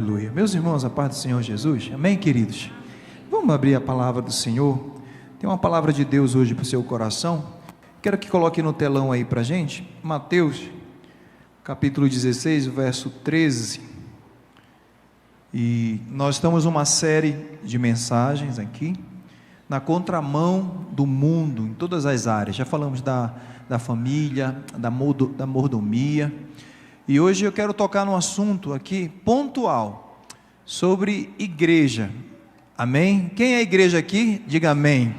Aleluia. Meus irmãos, a paz do Senhor Jesus, amém, queridos? Vamos abrir a palavra do Senhor. Tem uma palavra de Deus hoje para o seu coração. Quero que coloque no telão aí para a gente, Mateus, capítulo 16, verso 13. E nós estamos numa série de mensagens aqui, na contramão do mundo, em todas as áreas. Já falamos da família, da mordomia. E hoje eu quero tocar num assunto aqui pontual, sobre igreja, amém? Quem é igreja aqui? Diga amém.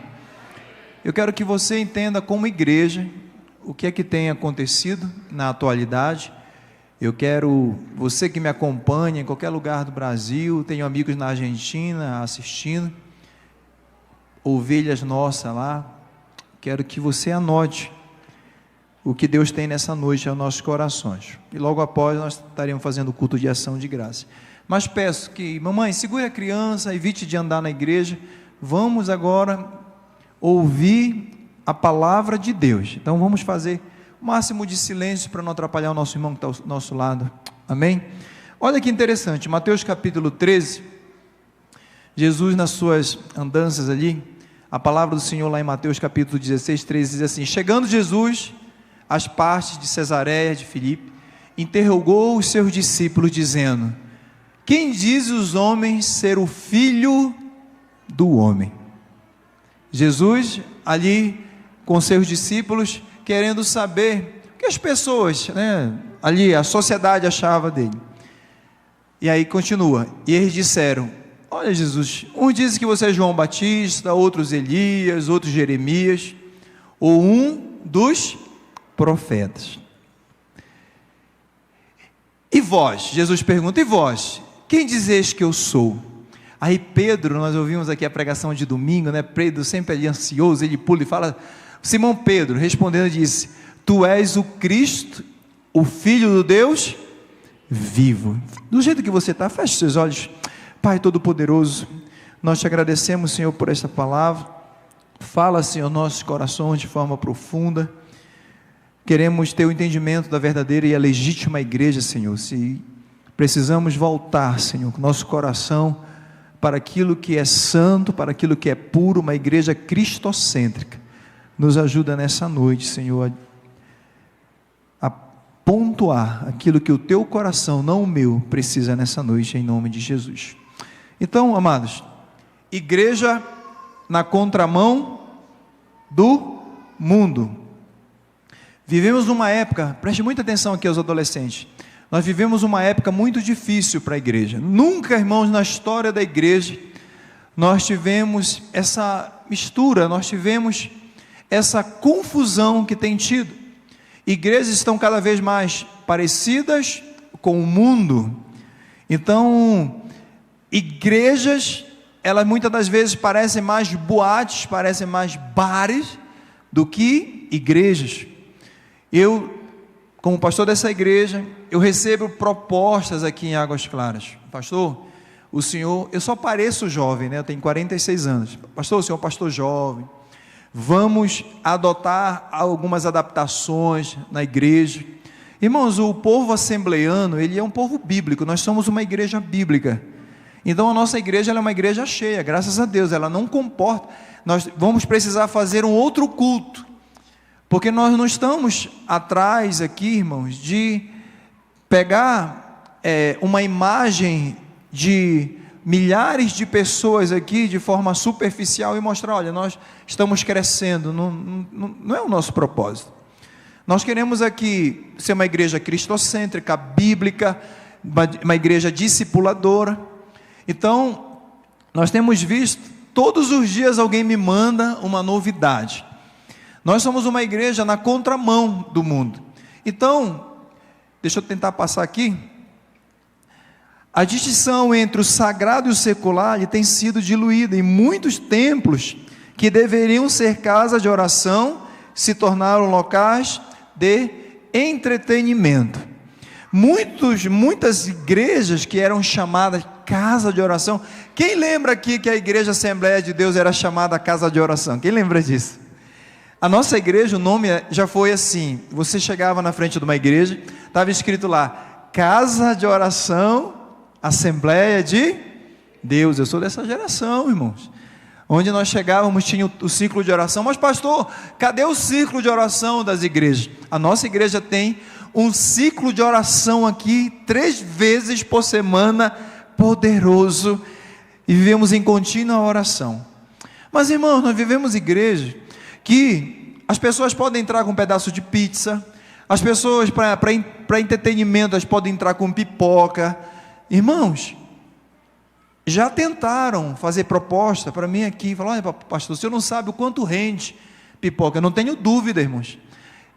Eu quero que você entenda como igreja, o que é que tem acontecido na atualidade. Eu quero, você que me acompanha em qualquer lugar do Brasil, tenho amigos na Argentina assistindo, ovelhas nossas lá, quero que você anote o que Deus tem nessa noite aos nossos corações. E logo após nós estaremos fazendo o culto de ação de graça. Mas peço que, mamãe, segure a criança, evite de andar na igreja. Vamos agora ouvir a palavra de Deus. Então vamos fazer o máximo de silêncio para não atrapalhar o nosso irmão que está ao nosso lado. Amém? Olha que interessante, Mateus capítulo 13, Jesus nas suas andanças ali, a palavra do Senhor lá em Mateus capítulo 16, 13 diz assim: chegando Jesus às partes de Cesareia de Filipe, interrogou os seus discípulos dizendo: quem diz os homens ser o filho do homem? Jesus ali com seus discípulos querendo saber o que as pessoas, ali a sociedade achava dele. E aí continua, e eles disseram: olha Jesus, uns dizem que você é João Batista, outros Elias, outros Jeremias, ou um dos profetas. E vós? Jesus pergunta: e vós? Quem dizeis que eu sou? Aí Pedro, nós ouvimos aqui a pregação de domingo, Pedro sempre ali ansioso, ele pula e fala, Simão Pedro respondendo disse: tu és o Cristo, o Filho do Deus vivo. Do jeito que você está, feche seus olhos. Pai Todo-Poderoso, nós te agradecemos, Senhor, por esta palavra. Fala, Senhor, nossos corações de forma profunda. Queremos ter o entendimento da verdadeira e a legítima igreja, Senhor. Se precisamos voltar, Senhor, com nosso coração para aquilo que é santo, para aquilo que é puro, uma igreja cristocêntrica. Nos ajuda nessa noite, Senhor, a pontuar aquilo que o teu coração, não o meu, precisa nessa noite, em nome de Jesus. Então, amados, igreja na contramão do mundo. Vivemos uma época, preste muita atenção aqui aos adolescentes, nós vivemos uma época muito difícil para a igreja. Nunca, irmãos, na história da igreja, nós tivemos essa mistura, nós tivemos essa confusão que tem tido. Igrejas estão cada vez mais parecidas com o mundo. Então, igrejas, elas muitas das vezes parecem mais boates, parecem mais bares do que igrejas. Eu, como pastor dessa igreja, eu recebo propostas aqui em Águas Claras. Pastor, o senhor, eu só pareço jovem, eu tenho 46 anos. Pastor, o senhor é um pastor jovem. Vamos adotar algumas adaptações na igreja. Irmãos, o povo assembleano, ele é um povo bíblico, nós somos uma igreja bíblica. Então a nossa igreja ela é uma igreja cheia, graças a Deus, ela não comporta. Nós vamos precisar fazer um outro culto, porque nós não estamos atrás aqui, irmãos, de pegar uma imagem de milhares de pessoas aqui de forma superficial e mostrar, olha, nós estamos crescendo. Não é o nosso propósito. Nós queremos aqui ser uma igreja cristocêntrica, bíblica, uma igreja discipuladora. Então, nós temos visto, todos os dias alguém me manda uma novidade. Nós somos uma igreja na contramão do mundo. Então, deixa eu tentar passar aqui. A distinção entre o sagrado e o secular tem sido diluída. Em muitos templos que deveriam ser casas de oração se tornaram locais de entretenimento. Muitas igrejas que eram chamadas casa de oração. Quem lembra aqui que a igreja Assembleia de Deus era chamada casa de oração? Quem lembra disso? A nossa igreja, o nome já foi assim, você chegava na frente de uma igreja, estava escrito lá, casa de oração Assembleia de Deus. Eu sou dessa geração, irmãos. Onde nós chegávamos tinha o círculo de oração. Mas pastor, cadê o círculo de oração das igrejas? A nossa igreja tem um ciclo de oração aqui 3 vezes por semana, poderoso, e vivemos em contínua oração. Mas irmãos, nós vivemos igreja que as pessoas podem entrar com um pedaço de pizza, as pessoas para entretenimento elas podem entrar com pipoca. Irmãos, já tentaram fazer proposta para mim aqui, falar: olha pastor, o senhor não sabe o quanto rende pipoca. Eu não tenho dúvida, irmãos.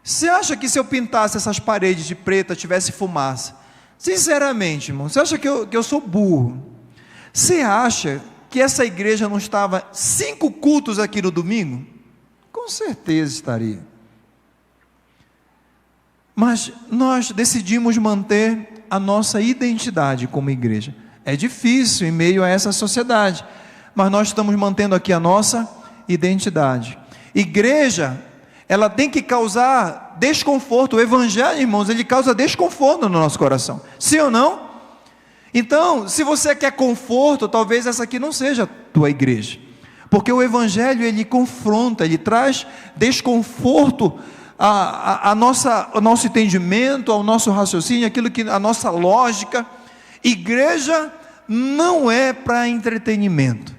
Você acha que se eu pintasse essas paredes de preta, tivesse fumaça? Sinceramente, irmão, você acha que eu sou burro? Você acha que essa igreja não estava 5 cultos aqui no domingo? Com certeza estaria. Mas nós decidimos manter a nossa identidade como igreja. É difícil em meio a essa sociedade, mas nós estamos mantendo aqui a nossa identidade. Igreja, ela tem que causar desconforto. O evangelho, irmãos, ele causa desconforto no nosso coração. Sim ou não? Então, se você quer conforto, talvez essa aqui não seja a tua igreja. Porque o evangelho, ele confronta, ele traz desconforto ao nosso entendimento, ao nosso raciocínio, a nossa lógica. Igreja não é para entretenimento.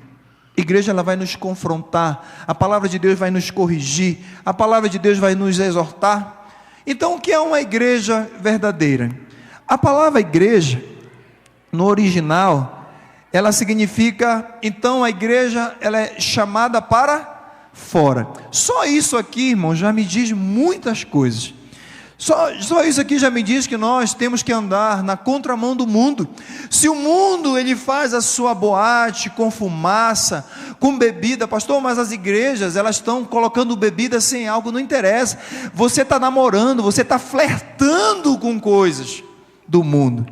Igreja, ela vai nos confrontar, a palavra de Deus vai nos corrigir, a palavra de Deus vai nos exortar. Então, o que é uma igreja verdadeira? A palavra igreja, no original, ela significa, então a igreja, ela é chamada para fora. Só isso aqui, irmão, já me diz muitas coisas. Só isso aqui já me diz que nós temos que andar na contramão do mundo. Se o mundo ele faz a sua boate com fumaça, com bebida, pastor, mas as igrejas elas estão colocando bebida sem álcool, não interessa. Você está namorando, você está flertando com coisas do mundo.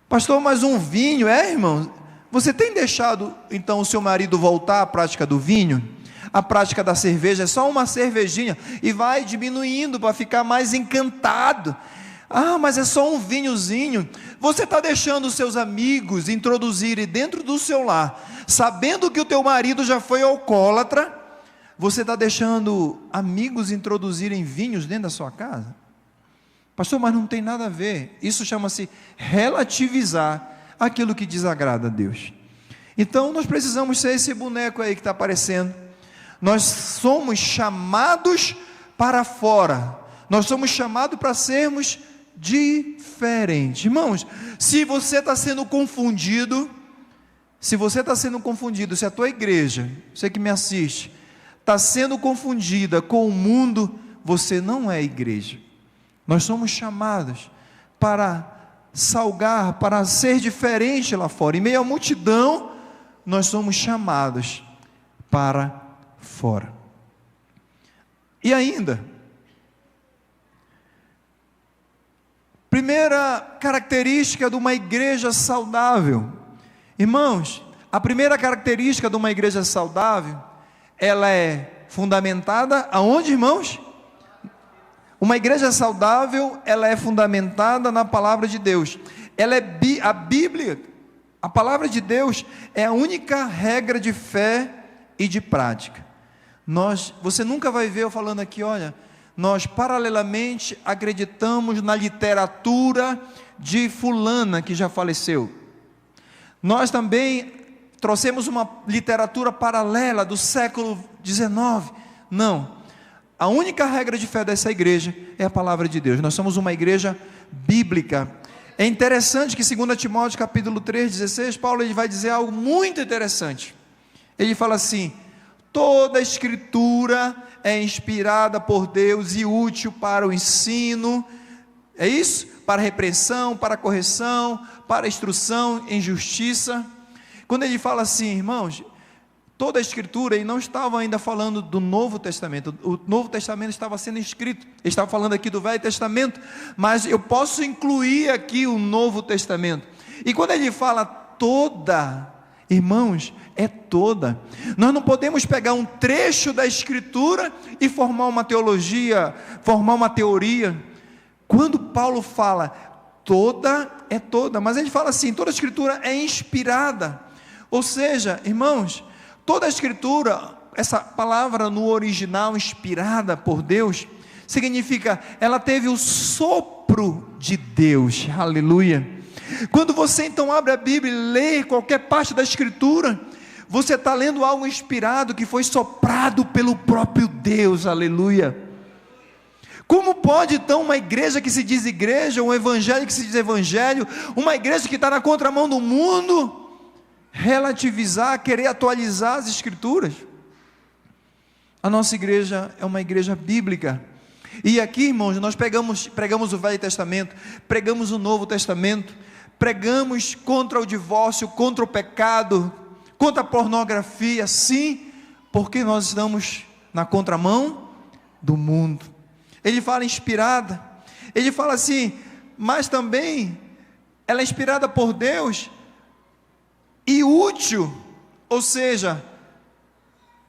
Pastor, mas um vinho, irmão, você tem deixado então o seu marido voltar à prática do vinho? A prática da cerveja é só uma cervejinha e vai diminuindo para ficar mais encantado. Mas é só um vinhozinho. Você está deixando os seus amigos introduzirem dentro do seu lar, sabendo que o teu marido já foi alcoólatra. Você está deixando amigos introduzirem vinhos dentro da sua casa? Pastor, mas não tem nada a ver. Isso chama-se relativizar aquilo que desagrada a Deus. Então nós precisamos ser esse boneco aí que está aparecendo. Nós somos chamados para fora, nós somos chamados para sermos diferentes. Irmãos, se você está sendo confundido, se a tua igreja, você que me assiste, está sendo confundida com o mundo, você não é igreja. Nós somos chamados para salgar, para ser diferente lá fora. Em meio à multidão, nós somos chamados para fora. E ainda, primeira característica de uma igreja saudável. Irmãos, a primeira característica de uma igreja saudável, ela é fundamentada aonde, irmãos? Uma igreja saudável, ela é fundamentada na palavra de Deus. A Bíblia, a palavra de Deus é a única regra de fé e de prática. Você nunca vai ver eu falando aqui, olha, nós paralelamente acreditamos na literatura de fulana que já faleceu. Nós também trouxemos uma literatura paralela do século XIX. Não. A única regra de fé dessa igreja é a palavra de Deus. Nós somos uma igreja bíblica. É interessante que 2 Timóteo capítulo 3:16, Paulo ele vai dizer algo muito interessante. Ele fala assim: toda a escritura é inspirada por Deus e útil para o ensino, é isso? Para a repreensão, para a correção, para a instrução em justiça. Quando ele fala assim, irmãos, toda a escritura, ele não estava ainda falando do Novo Testamento, o Novo Testamento estava sendo escrito, ele estava falando aqui do Velho Testamento, mas eu posso incluir aqui o Novo Testamento. E quando ele fala toda, irmãos, é toda. Nós não podemos pegar um trecho da escritura e formar uma teologia, formar uma teoria. Quando Paulo fala toda é toda, mas ele fala assim, toda a Escritura é inspirada, ou seja, irmãos, toda a Escritura, essa palavra no original, inspirada por Deus, significa, ela teve o sopro de Deus, aleluia. Quando você então abre a Bíblia e lê qualquer parte da Escritura, você está lendo algo inspirado, que foi soprado pelo próprio Deus, aleluia. Como pode então uma igreja que se diz igreja, um evangelho que se diz evangelho, uma igreja que está na contramão do mundo, relativizar, querer atualizar as Escrituras? A nossa igreja é uma igreja bíblica, e aqui, irmãos, nós pregamos o Velho Testamento, pregamos o Novo Testamento, pregamos contra o divórcio, contra o pecado, contra a pornografia, sim, porque nós estamos na contramão do mundo. Ele fala inspirada, ele fala assim, mas também ela é inspirada por Deus e útil, ou seja,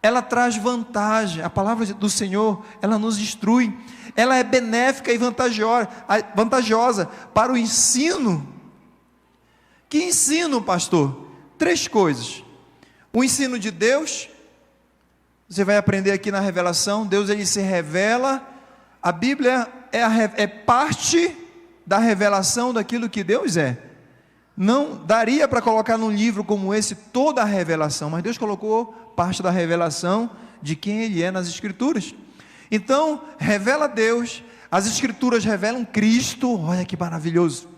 ela traz vantagem. A palavra do Senhor, ela nos instrui, ela é benéfica e vantajosa para o ensino. Que ensino, pastor? 3 coisas: o ensino de Deus, você vai aprender aqui na revelação, Deus ele se revela, a Bíblia é parte da revelação daquilo que Deus é. Não daria para colocar num livro como esse toda a revelação, mas Deus colocou parte da revelação de quem Ele é nas Escrituras. Então, revela Deus, as Escrituras revelam Cristo, olha que maravilhoso,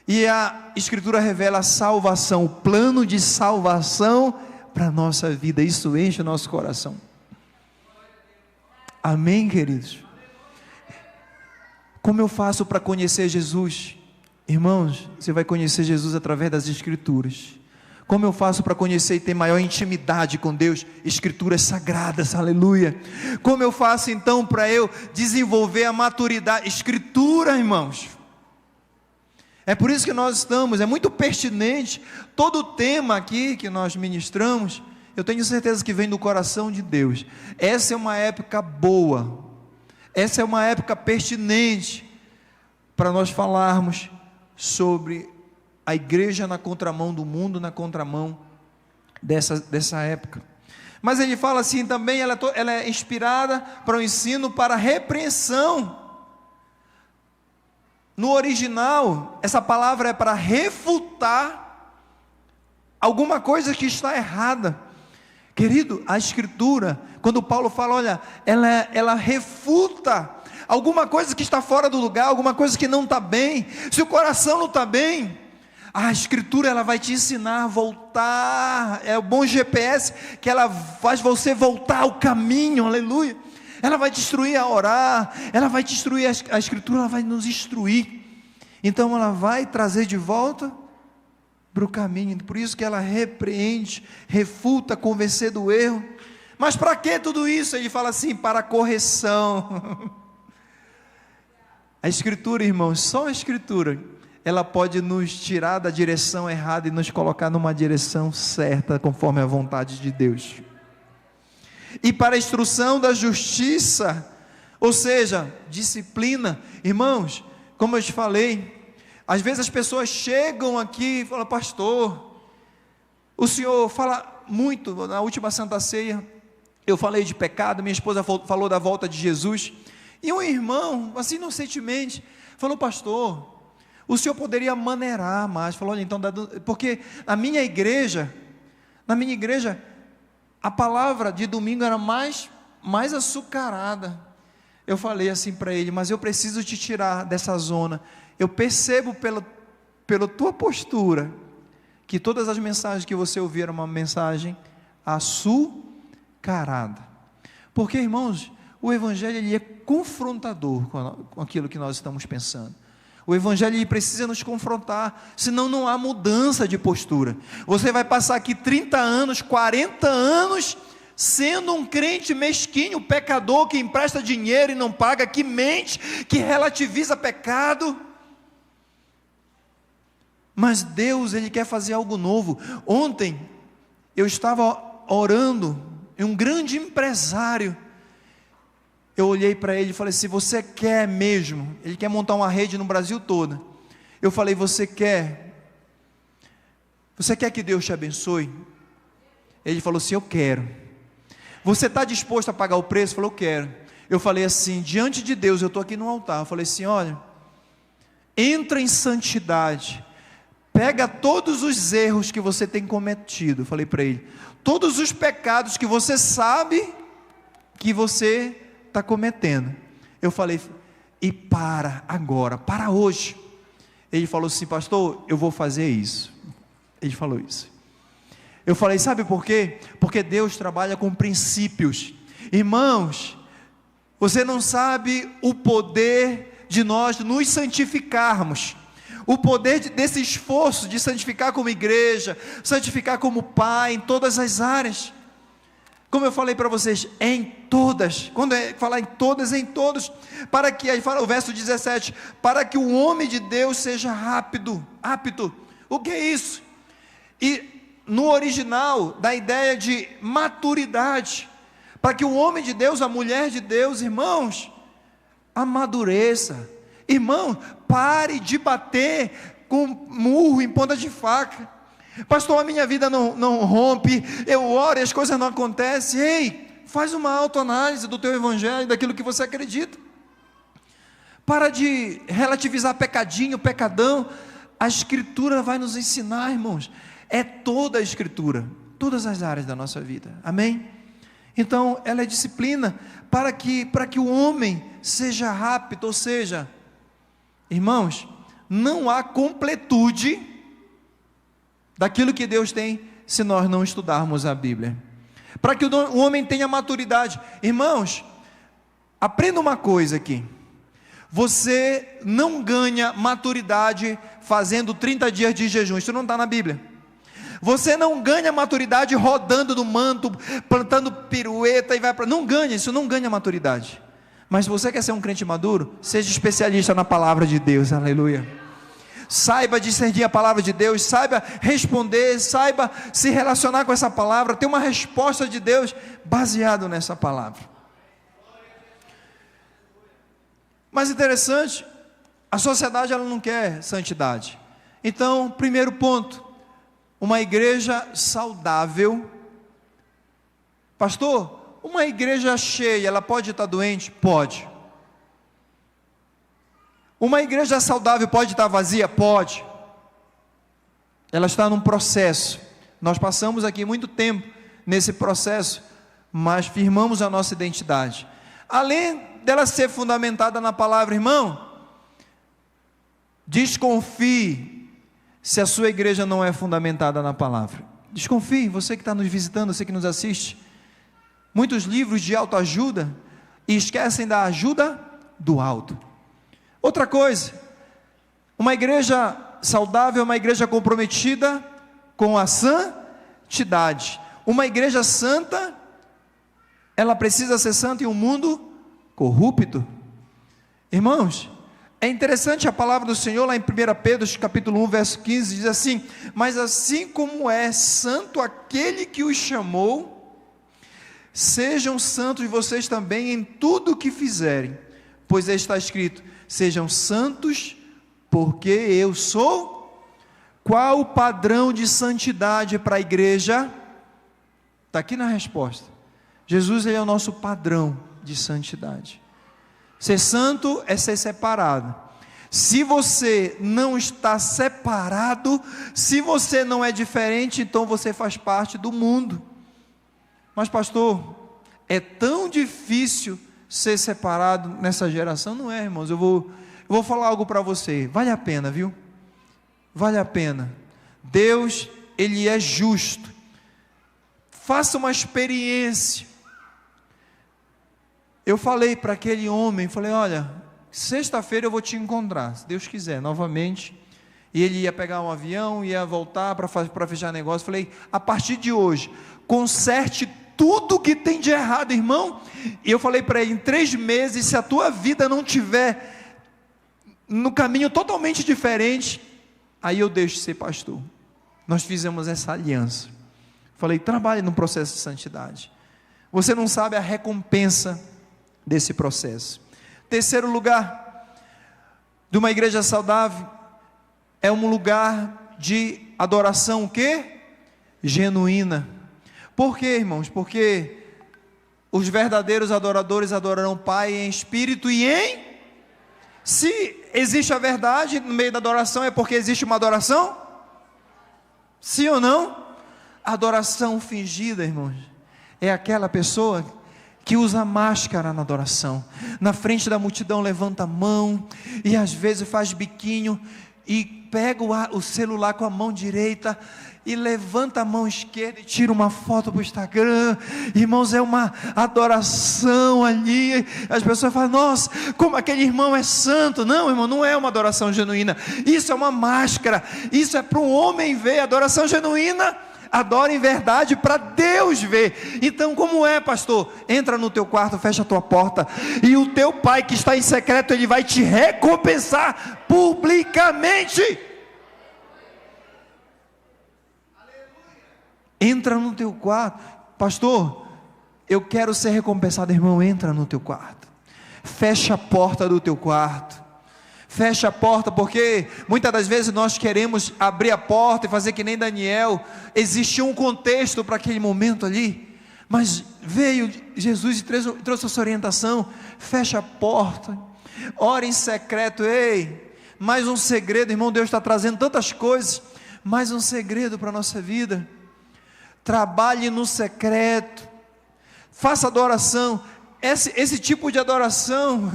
e a Escritura revela a salvação, o plano de salvação para a nossa vida, isso enche o nosso coração. Amém, queridos? Como eu faço para conhecer Jesus? Irmãos, você vai conhecer Jesus através das Escrituras. Como eu faço para conhecer e ter maior intimidade com Deus? Escrituras sagradas, aleluia. Como eu faço então para eu desenvolver a maturidade? Escritura, irmãos. É por isso que nós estamos, é muito pertinente, todo o tema aqui que nós ministramos, eu tenho certeza que vem do coração de Deus. Essa é uma época boa, essa é uma época pertinente, para nós falarmos sobre a igreja na contramão do mundo, na contramão dessa época. Mas ele fala assim também, ela é inspirada para o ensino, para a repreensão. No original, essa palavra é para refutar alguma coisa que está errada. Querido, a Escritura, quando Paulo fala, olha, ela refuta alguma coisa que está fora do lugar, alguma coisa que não está bem. Se o coração não está bem, a Escritura ela vai te ensinar a voltar. É o bom GPS que ela faz você voltar ao caminho, aleluia. Ela vai te instruir a orar, ela vai te instruir, a Escritura ela vai nos instruir, então ela vai trazer de volta para o caminho. Por isso que ela repreende, refuta, convencer do erro. Mas para que tudo isso? Ele fala assim, para a correção. A Escritura, irmãos, só a Escritura, ela pode nos tirar da direção errada e nos colocar numa direção certa, conforme a vontade de Deus. E para a instrução da justiça, ou seja, disciplina. Irmãos, como eu te falei, às vezes as pessoas chegam aqui e falam, pastor, o senhor fala muito. Na última Santa Ceia, eu falei de pecado, minha esposa falou da volta de Jesus, e um irmão, assim inocentemente, falou, pastor, o senhor poderia maneirar mais. Falou, olha, então, porque na minha igreja, a palavra de domingo era mais açucarada. Eu falei assim para ele, mas eu preciso te tirar dessa zona. Eu percebo pela tua postura, que todas as mensagens que você ouvir eram uma mensagem açucarada. Porque, irmãos, o Evangelho ele é confrontador com aquilo que nós estamos pensando. O Evangelho ele precisa nos confrontar, senão não há mudança de postura. Você vai passar aqui 30 anos, 40 anos, sendo um crente mesquinho, pecador, que empresta dinheiro e não paga, que mente, que relativiza pecado. Mas Deus, Ele quer fazer algo novo. Ontem, eu estava orando, e um grande empresário, eu olhei para ele e falei, se você quer mesmo, ele quer montar uma rede no Brasil todo, Eu falei: você quer que Deus te abençoe? Ele falou assim: eu quero. Você está disposto a pagar o preço? Ele falou: eu quero. Eu falei assim, diante de Deus, eu estou aqui no altar, eu falei assim: olha, entra em santidade, pega todos os erros que você tem cometido, eu falei para ele, todos os pecados que você sabe que você está cometendo, eu falei, e para agora, para hoje. Ele falou assim: pastor, eu vou fazer isso. Ele falou isso. Eu falei: sabe por quê? Porque Deus trabalha com princípios. Irmãos, você não sabe o poder de nós nos santificarmos, o poder desse esforço de santificar como igreja, santificar como pai, em todas as áreas. Como eu falei para vocês, em todas. Quando falar em todas, em todos. Para que, aí fala o verso 17, para que o homem de Deus seja apto. O que é isso? E no original, da ideia de maturidade, para que o homem de Deus, a mulher de Deus, irmãos, amadureça. Irmão, pare de bater com murro em ponta de faca. Pastor, a minha vida não rompe, eu oro e as coisas não acontecem. Ei, faz uma autoanálise do teu evangelho, daquilo que você acredita. Para de relativizar pecadinho, pecadão. A Escritura vai nos ensinar, irmãos. É toda a Escritura, todas as áreas da nossa vida, amém? Então, ela é disciplina para que o homem seja rápido, ou seja, irmãos, não há completude daquilo que Deus tem, se nós não estudarmos a Bíblia. Para que o homem tenha maturidade, irmãos, aprenda uma coisa aqui, você não ganha maturidade fazendo 30 dias de jejum, isso não está na Bíblia. Você não ganha maturidade rodando no manto, plantando pirueta e vai para... Não ganha, isso não ganha maturidade. Mas se você quer ser um crente maduro, seja especialista na palavra de Deus, aleluia. Saiba discernir a palavra de Deus, saiba responder, saiba se relacionar com essa palavra, ter uma resposta de Deus baseado nessa palavra. Mas interessante, a sociedade ela não quer santidade. Então, primeiro ponto, uma igreja saudável. Pastor, uma igreja cheia, ela pode estar doente? Pode. Uma igreja saudável pode estar vazia? Pode. Ela está num processo. Nós passamos aqui muito tempo nesse processo, mas firmamos a nossa identidade. Além dela ser fundamentada na palavra, irmão, desconfie se a sua igreja não é fundamentada na palavra. Desconfie, você que está nos visitando, você que nos assiste. Muitos livros de autoajuda e esquecem da ajuda do alto. Outra coisa, uma igreja saudável é uma igreja comprometida com a santidade. Uma igreja santa, ela precisa ser santa em um mundo corrupto. Irmãos, é interessante a palavra do Senhor lá em 1 Pedro capítulo 1 verso 15, diz assim: mas assim como é santo aquele que os chamou, sejam santos vocês também em tudo o que fizerem, pois está escrito: sejam santos porque eu sou. Qual o padrão de santidade para a igreja? Está aqui na resposta. Jesus, ele é o nosso padrão de santidade. Ser santo é ser separado. Se você não está separado, se você não é diferente, então você faz parte do mundo. Mas pastor, é tão difícil ser separado nessa geração? Não é, irmãos. Eu vou falar algo para você. Vale a pena, viu? Vale a pena. Deus, ele é justo. Faça uma experiência. Eu falei para aquele homem, falei: olha, sexta-feira eu vou te encontrar, se Deus quiser, novamente. E ele ia pegar um avião, ia voltar para fechar negócio. Falei: a partir de hoje, conserte tudo que tem de errado, irmão. E eu falei para ele: em 3 meses, se a tua vida não tiver no caminho totalmente diferente, aí eu deixo de ser pastor. Nós fizemos essa aliança. Falei: trabalhe no processo de santidade. Você não sabe a recompensa desse processo. Terceiro lugar, de uma igreja saudável, é um lugar de adoração o quê? Genuína. Por quê, irmãos? Porque os verdadeiros adoradores adorarão o Pai em espírito e em... Se existe a verdade no meio da adoração, é porque existe uma adoração? Sim ou não? Adoração fingida, irmãos, é aquela pessoa que usa máscara na adoração, na frente da multidão levanta a mão, e às vezes faz biquinho, e pega o celular com a mão direita, e levanta a mão esquerda, e tira uma foto para o Instagram. Irmãos, é uma adoração ali, as pessoas falam, nossa, como aquele irmão é santo. Não, irmão, não é uma adoração genuína, isso é uma máscara, isso é para o homem ver. Adoração genuína, adora em verdade para Deus ver. Então como é, pastor? Entra no teu quarto, fecha a tua porta, e o teu pai que está em secreto, ele vai te recompensar publicamente. Entra no teu quarto. Pastor, eu quero ser recompensado. Irmão, entra no teu quarto, fecha a porta do teu quarto, fecha a porta, porque muitas das vezes nós queremos abrir a porta e fazer que nem Daniel. Existia um contexto para aquele momento ali, mas veio Jesus e trouxe essa orientação: fecha a porta, ora em secreto. Ei, mais um segredo, irmão. Deus está trazendo tantas coisas, mais um segredo para a nossa vida. Trabalhe no secreto, faça adoração, esse tipo de adoração,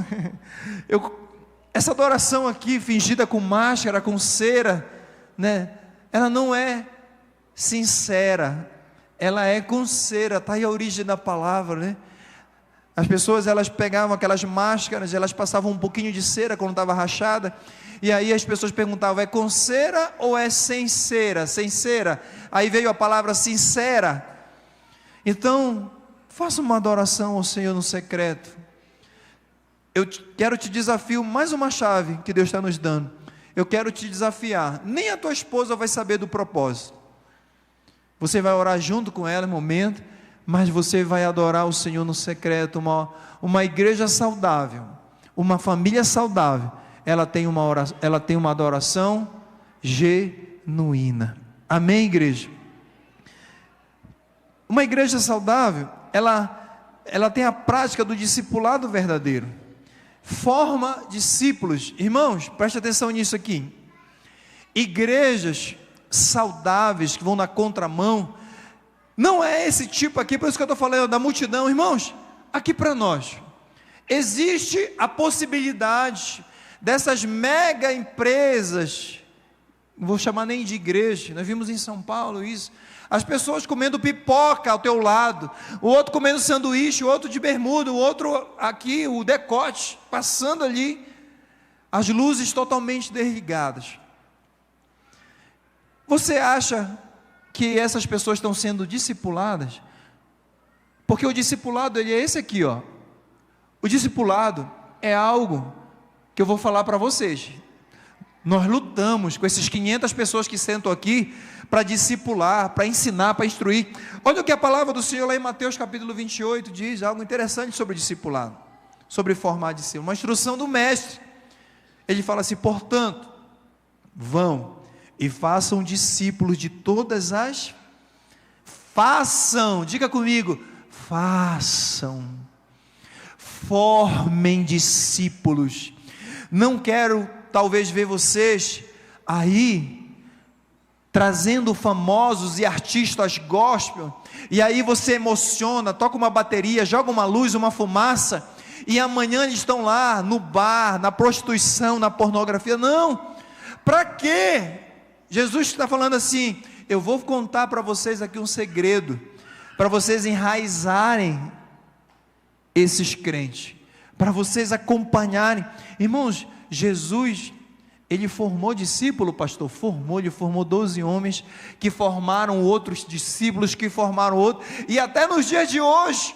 essa adoração aqui, fingida com máscara, com cera, né? Ela não é sincera, ela é com cera. Está aí a origem da palavra, né? As pessoas, elas pegavam aquelas máscaras, elas passavam um pouquinho de cera quando estava rachada, e aí as pessoas perguntavam, é com cera ou é sem cera? Sem cera. Aí veio a palavra sincera. Então, faça uma adoração ao Senhor no secreto. Eu quero te desafiar, mais uma chave que Deus está nos dando. Eu quero te desafiar, nem a tua esposa vai saber do propósito. Você vai orar junto com ela em momento, mas você vai adorar o Senhor no secreto. Uma igreja saudável, uma família saudável, ela tem uma adoração genuína. Amém, igreja? Uma igreja saudável, ela tem a prática do discipulado verdadeiro, forma discípulos. Irmãos, preste atenção nisso aqui. Igrejas saudáveis que vão na contramão, não é esse tipo aqui. Por isso que eu estou falando da multidão. Irmãos, aqui para nós existe a possibilidade dessas mega empresas, não vou chamar nem de igreja, nós vimos em São Paulo isso, as pessoas comendo pipoca ao teu lado, o outro comendo sanduíche, o outro de bermuda, o outro aqui, o decote, passando ali, as luzes totalmente desligadas. Você acha que essas pessoas estão sendo discipuladas? Porque o discipulado, ele é esse aqui, ó. O discipulado é algo que eu vou falar para vocês. Nós lutamos com esses 500 pessoas que sentam aqui para discipular, para ensinar, para instruir. Olha o que a palavra do Senhor lá em Mateus capítulo 28 diz, algo interessante sobre discipulado, sobre formar discípulo, uma instrução do mestre. Ele fala assim: portanto, vão e façam discípulos de todas as... Façam, diga comigo, façam, formem discípulos. Não quero talvez ver vocês aí trazendo famosos e artistas gospel, e aí você emociona, toca uma bateria, joga uma luz, uma fumaça, e amanhã eles estão lá no bar, na prostituição, na pornografia. Não, para quê? Jesus está falando assim: eu vou contar para vocês aqui um segredo, para vocês enraizarem esses crentes, para vocês acompanharem. Irmãos, Jesus, ele formou discípulo, pastor, ele formou 12 homens, que formaram outros discípulos, que formaram outros, e até nos dias de hoje,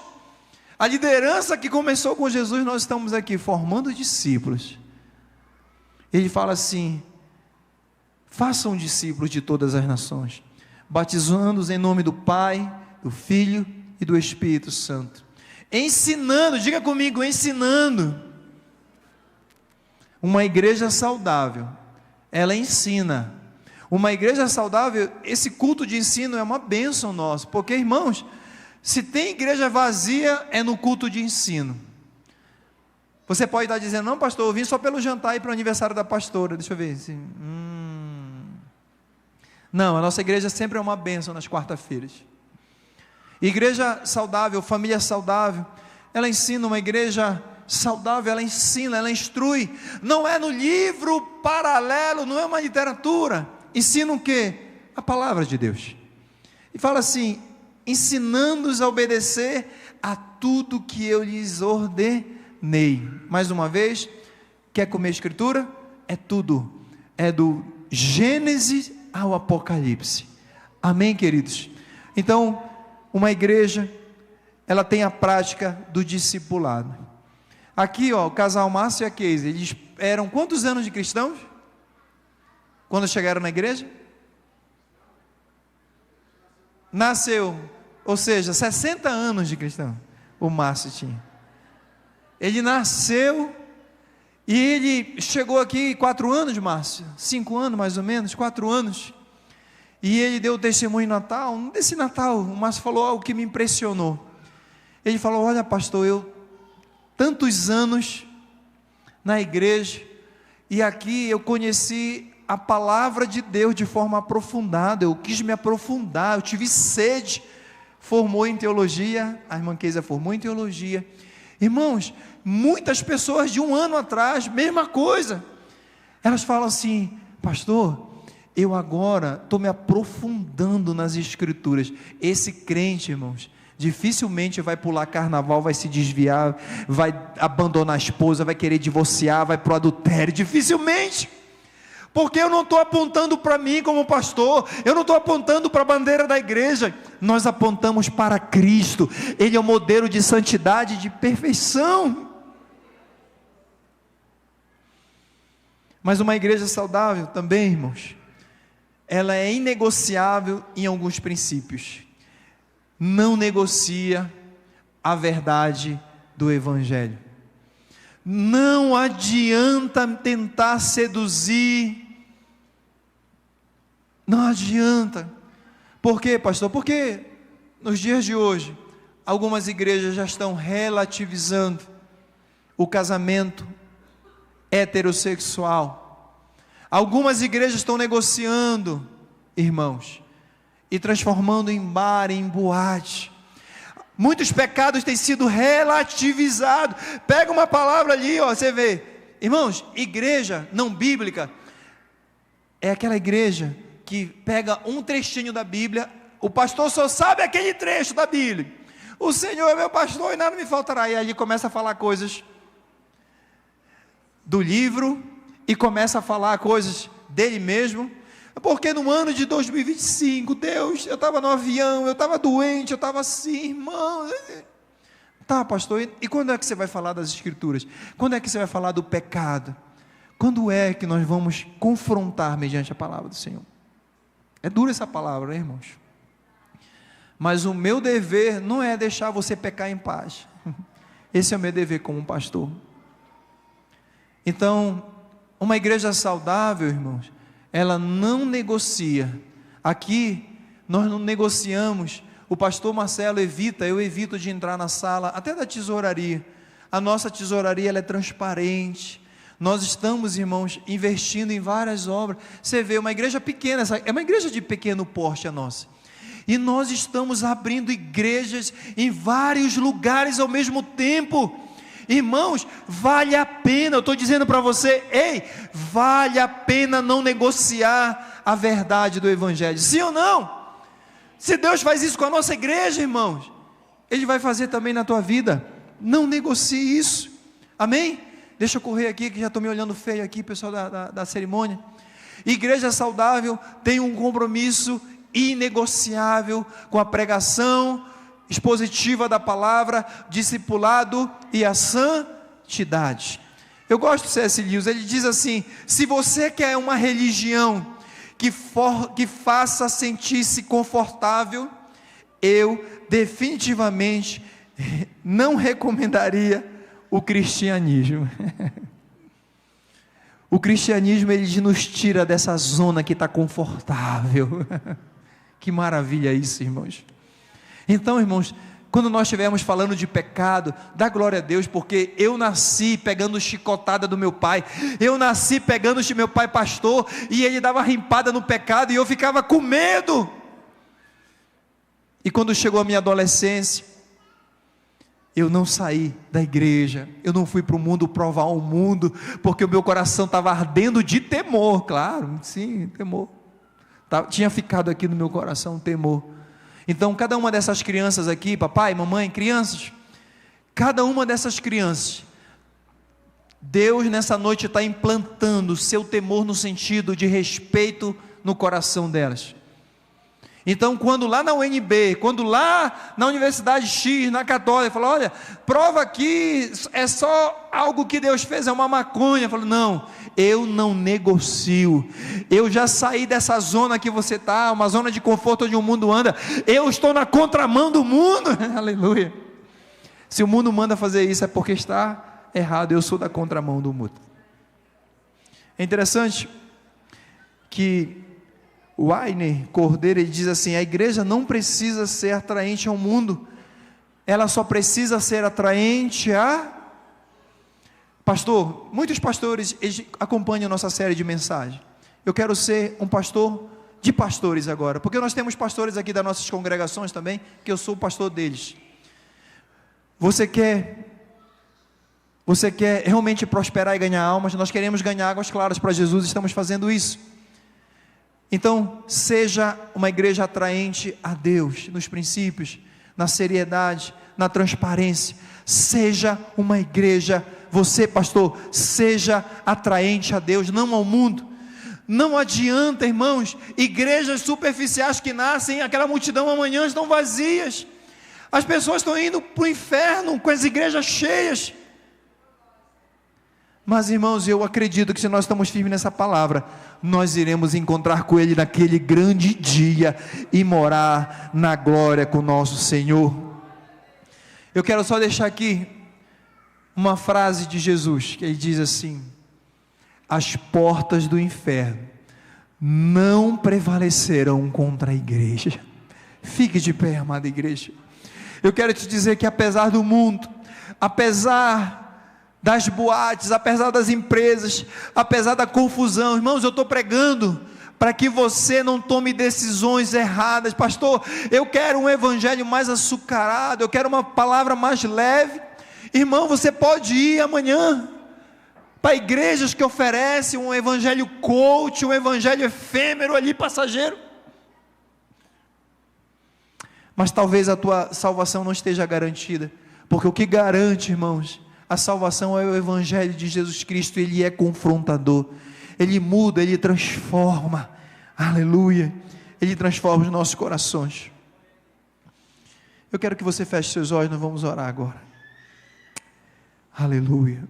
a liderança que começou com Jesus, nós estamos aqui, formando discípulos. Ele fala assim: façam discípulos de todas as nações, batizando-os em nome do Pai, do Filho e do Espírito Santo, ensinando, diga comigo, ensinando. Uma igreja saudável, ela ensina. Uma igreja saudável, esse culto de ensino é uma bênção nossa, porque, irmãos, se tem igreja vazia, é no culto de ensino. Você pode estar dizendo, não pastor, eu vim só pelo jantar e para o aniversário da pastora, deixa eu ver, Não, a nossa igreja sempre é uma bênção nas quarta-feiras. Igreja saudável, família saudável, ela ensina. Uma igreja saudável, ela ensina, ela instrui, não é no livro paralelo, não é uma literatura, ensina o quê? A palavra de Deus, e fala assim, ensinando-os a obedecer a tudo que eu lhes ordenei. Mais uma vez, quer comer escritura? É tudo, é do Gênesis ao Apocalipse, amém, queridos? Então, uma igreja, ela tem a prática do discipulado. Aqui, ó, o casal Márcio e a Keise, eles eram quantos anos de cristãos? Quando chegaram na igreja? Nasceu, ou seja, 60 anos de cristão, o Márcio tinha. Ele nasceu, e ele chegou aqui 4 anos, Márcio, 5 anos mais ou menos, 4 anos, e ele deu o testemunho em Natal. Desse Natal, o Márcio falou algo que me impressionou. Ele falou, olha pastor, eu tantos anos na igreja, e aqui eu conheci a palavra de Deus de forma aprofundada, eu quis me aprofundar, eu tive sede, formou em teologia, a irmã Keisa formou em teologia, irmãos, muitas pessoas de um ano atrás, mesma coisa, elas falam assim, pastor, eu agora estou me aprofundando nas escrituras. Esse crente, irmãos, dificilmente vai pular carnaval, vai se desviar, vai abandonar a esposa, vai querer divorciar, vai para o adultério, dificilmente, porque eu não estou apontando para mim como pastor, eu não estou apontando para a bandeira da igreja, nós apontamos para Cristo, Ele é o modelo de santidade e de perfeição. Mas uma igreja saudável também, irmãos, ela é inegociável em alguns princípios. Não negocia a verdade do Evangelho. Não adianta tentar seduzir. Não adianta. Por quê, pastor? Porque nos dias de hoje, algumas igrejas já estão relativizando o casamento heterossexual. Algumas igrejas estão negociando, irmãos, e transformando em bar, em boate. Muitos pecados têm sido relativizados. Pega uma palavra ali, ó, você vê, irmãos, igreja não bíblica é aquela igreja que pega um trechinho da Bíblia, o pastor só sabe aquele trecho da Bíblia, o Senhor é meu pastor e nada me faltará, e ali começa a falar coisas do livro, e começa a falar coisas dele mesmo, porque no ano de 2025, Deus, eu estava no avião, eu estava doente, eu estava assim, irmão, tá pastor, e quando é que você vai falar das escrituras? Quando é que você vai falar do pecado? Quando é que nós vamos confrontar mediante a palavra do Senhor? É dura essa palavra, né, irmãos? Mas o meu dever não é deixar você pecar em paz, esse é o meu dever como pastor. Então, uma igreja saudável, irmãos, ela não negocia. Aqui nós não negociamos. O pastor Marcelo evita, eu evito de entrar na sala, até da tesouraria. A nossa tesouraria, ela é transparente. Nós estamos, irmãos, investindo em várias obras. Você vê, uma igreja pequena, é uma igreja de pequeno porte a nossa. E nós estamos abrindo igrejas em vários lugares ao mesmo tempo. Irmãos, vale a pena, eu estou dizendo para você, ei, vale a pena não negociar a verdade do Evangelho, sim ou não? Se Deus faz isso com a nossa igreja, irmãos, Ele vai fazer também na tua vida. Não negocie isso, amém? Deixa eu correr aqui, que já estou me olhando feio aqui, pessoal da cerimônia. Igreja saudável tem um compromisso inegociável com a pregação expositiva da palavra, discipulado e a santidade. Eu gosto do C.S. Lewis, ele diz assim, se você quer uma religião que faça sentir-se confortável, eu definitivamente não recomendaria o cristianismo. O cristianismo, ele nos tira dessa zona que está confortável. Que maravilha isso, irmãos. Então, irmãos, quando nós estivermos falando de pecado, dá glória a Deus, porque eu nasci pegando chicotada do meu pai, eu nasci pegando meu pai pastor, e ele dava rimpada no pecado, e eu ficava com medo. E quando chegou a minha adolescência, eu não saí da igreja, eu não fui para o mundo provar o mundo, porque o meu coração estava ardendo de temor, claro, sim, temor, tinha ficado aqui no meu coração temor. Então cada uma dessas crianças aqui, papai, mamãe, crianças, cada uma dessas crianças, Deus nessa noite está implantando o seu temor no sentido de respeito no coração delas. Então, quando lá na UNB, quando lá na Universidade X, na Católica, falou, olha, prova que é só algo que Deus fez, é uma maconha. Falou, não, eu não negocio, eu já saí dessa zona que você está, uma zona de conforto onde o mundo anda, eu estou na contramão do mundo, aleluia. Se o mundo manda fazer isso, é porque está errado, eu sou da contramão do mundo. É interessante que o Ainer Cordeiro, ele diz assim, a igreja não precisa ser atraente ao mundo, ela só precisa ser atraente a... Pastor, muitos pastores eles acompanham a nossa série de mensagens. Eu quero ser um pastor de pastores agora, porque nós temos pastores aqui das nossas congregações também, que eu sou o pastor deles. Você quer realmente prosperar e ganhar almas? Nós queremos ganhar águas claras para Jesus, estamos fazendo isso. Então, seja uma igreja atraente a Deus, nos princípios, na seriedade, na transparência. Seja uma igreja, você pastor, seja atraente a Deus, não ao mundo. Não adianta, irmãos, igrejas superficiais que nascem, aquela multidão amanhã estão vazias. As pessoas estão indo para o inferno com as igrejas cheias. Mas, irmãos, eu acredito que se nós estamos firmes nessa palavra, nós iremos encontrar com Ele naquele grande dia e morar na glória com o nosso Senhor. Eu quero só deixar aqui uma frase de Jesus, que Ele diz assim: as portas do inferno não prevalecerão contra a igreja. Fique de pé, amada igreja. Eu quero te dizer que apesar do mundo, apesar das boates, apesar das empresas, apesar da confusão, irmãos, eu estou pregando para que você não tome decisões erradas. Pastor, eu quero um evangelho mais açucarado, eu quero uma palavra mais leve. Irmão, você pode ir amanhã para igrejas que oferecem um evangelho coach, um evangelho efêmero ali, passageiro, mas talvez a tua salvação não esteja garantida, porque o que garante, irmãos, a salvação é o evangelho de Jesus Cristo. Ele é confrontador, ele muda, ele transforma, aleluia, ele transforma os nossos corações. Eu quero que você feche seus olhos, nós vamos orar agora, aleluia.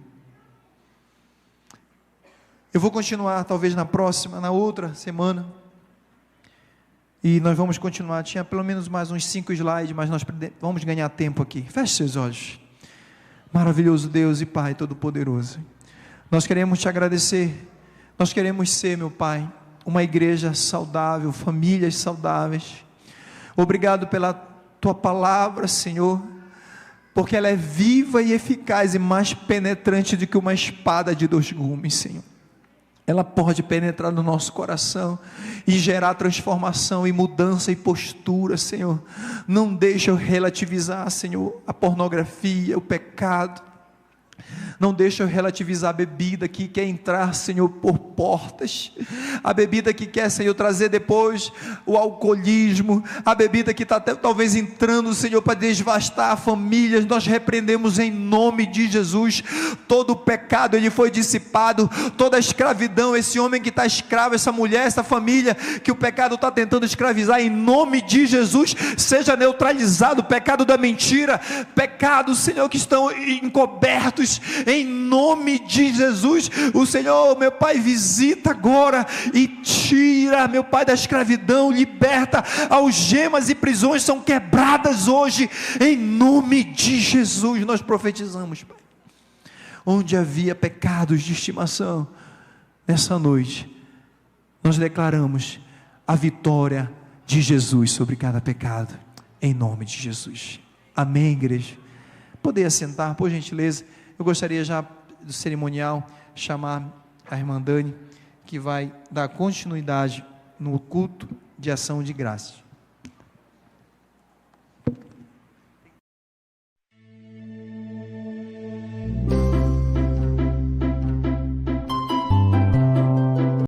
Eu vou continuar talvez na próxima, na outra semana, e nós vamos continuar, tinha pelo menos mais uns 5 slides, mas nós vamos ganhar tempo aqui. Feche seus olhos. Maravilhoso Deus e Pai Todo-Poderoso, nós queremos te agradecer, nós queremos ser, meu Pai, uma igreja saudável, famílias saudáveis. Obrigado pela tua palavra, Senhor, porque ela é viva e eficaz e mais penetrante do que uma espada de 2 gumes, Senhor. Ela pode penetrar no nosso coração e gerar transformação e mudança e postura, Senhor. Não deixa eu relativizar, Senhor, a pornografia, o pecado. Não deixa eu relativizar a bebida que quer entrar, Senhor, por portas, a bebida que quer, Senhor, trazer depois o alcoolismo, a bebida que está talvez entrando, Senhor, para devastar famílias. Nós repreendemos em nome de Jesus todo o pecado, ele foi dissipado, toda a escravidão, esse homem que está escravo, essa mulher, essa família que o pecado está tentando escravizar, em nome de Jesus, seja neutralizado, pecado da mentira, pecado, Senhor, que estão encobertos, em nome de Jesus. O Senhor, meu Pai, visita agora e tira, meu Pai, da escravidão, liberta, algemas e prisões são quebradas hoje, em nome de Jesus. Nós profetizamos, Pai, onde havia pecados de estimação, nessa noite, nós declaramos a vitória de Jesus sobre cada pecado, em nome de Jesus. Amém, igreja? Poder assentar, por gentileza. Eu gostaria já do cerimonial chamar a irmã Dani, que vai dar continuidade no culto de ação de graças.